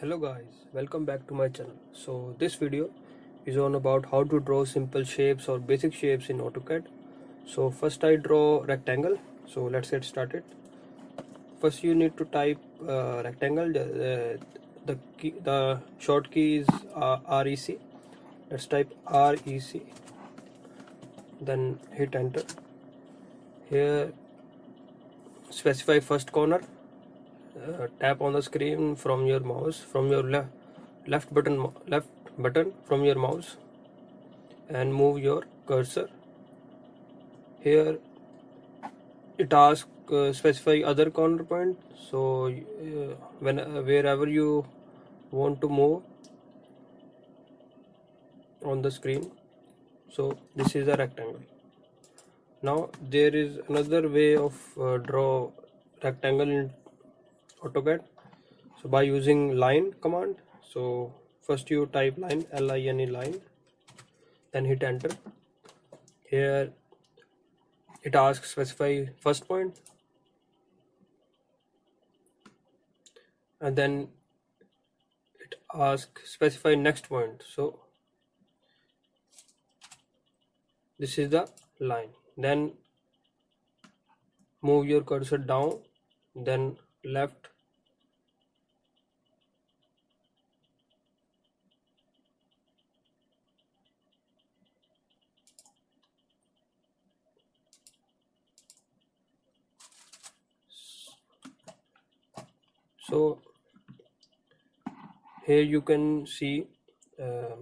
Hello guys, welcome back to my channel. So this video is on about how to draw simple shapes or basic shapes in AutoCAD. So first I draw rectangle. So let's get started. First you need to type rectangle. The short key is REC. Let's type REC. Then hit enter. Here specify first corner. Tap on the screen from your mouse, from your left button from your mouse, and move your cursor. Here it asks specify other corner point. So wherever you want to move on the screen. So this is a rectangle. Now there is another way of draw rectangle in AutoCAD. So by using line command. So first you type line, line, line, then hit enter. Here it asks specify first point, and then it asks specify next point. So this is the line. Then move your cursor down, then left, so here you can see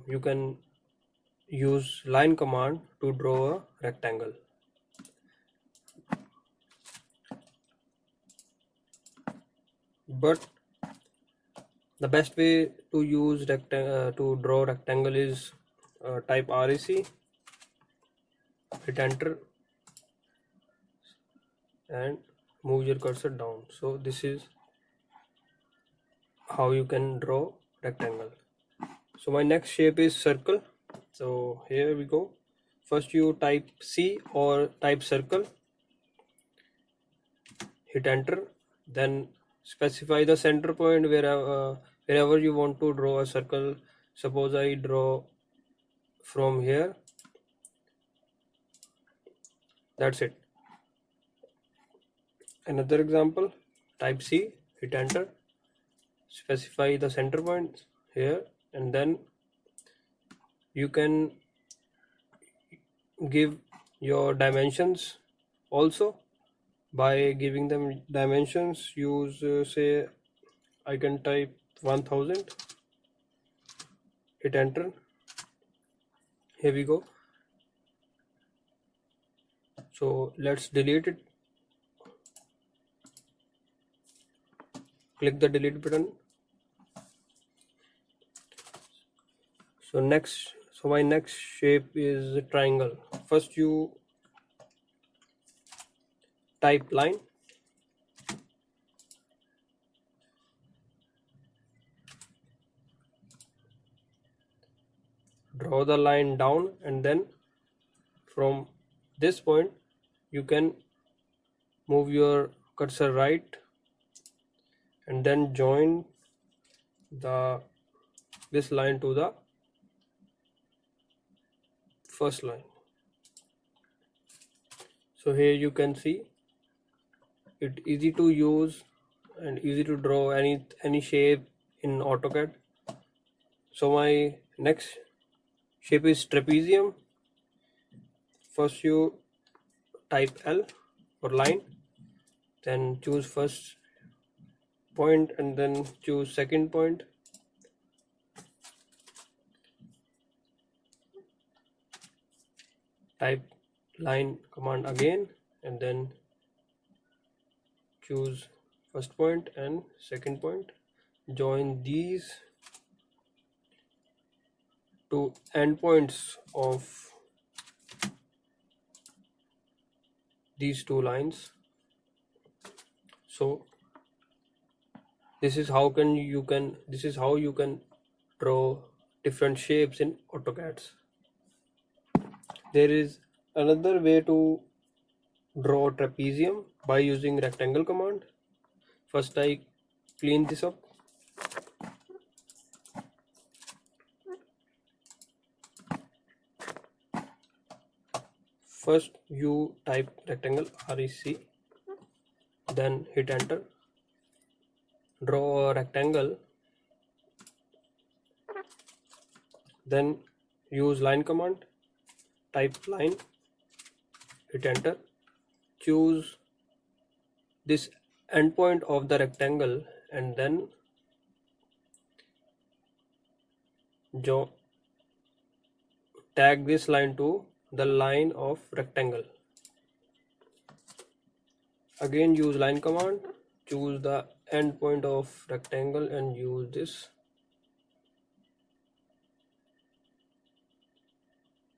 you can use line command to draw a rectangle. But the best way to use to draw rectangle is type REC, hit enter, and move your cursor down. So this is how you can draw rectangle. So my next shape is circle. So here we go. First you type C or type circle, hit enter, then specify the center point wherever you want to draw a circle. Suppose I draw from here. That's it. Another example, type C, hit enter, specify the center point here, and then you can give your dimensions also. By giving them dimensions, use say I can type 1000, hit enter. Here we go. So let's delete it. Click the delete button. So my next shape is a triangle. First you type line, draw the line down, and then from this point you can move your cursor right and then join this line to the first line. So here you can see it easy to use and easy to draw any shape in AutoCAD. So my next shape is trapezium. First you type L for line, then choose first point and then choose second point. Type line command again and then choose first point and second point. Join these two endpoints of these two lines. So this is how you can draw different shapes in AutoCAD. There is another way to draw trapezium by using rectangle command. First I clean this up. first you type rectangle, REC, then hit enter, draw a rectangle, then use line command, type line, hit enter, choose this endpoint of the rectangle and then tag this line to the line of rectangle. Again use line command, choose the endpoint of rectangle and use this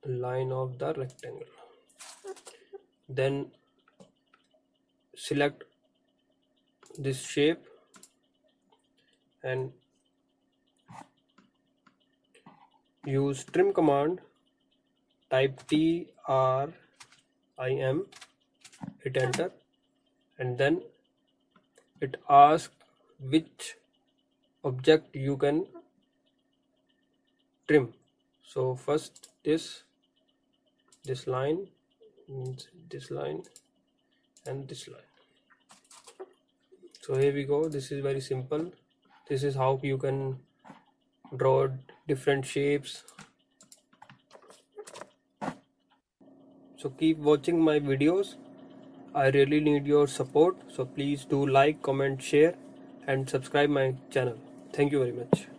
line of the rectangle. Then select this shape and use trim command, type TRIM, hit enter, and then it asks which object you can trim. So first this line, this line and this line. So here we go. This is very simple. This is how you can draw different shapes. So keep watching my videos. I really need your support. So please do like, comment, share and subscribe my channel. Thank you very much.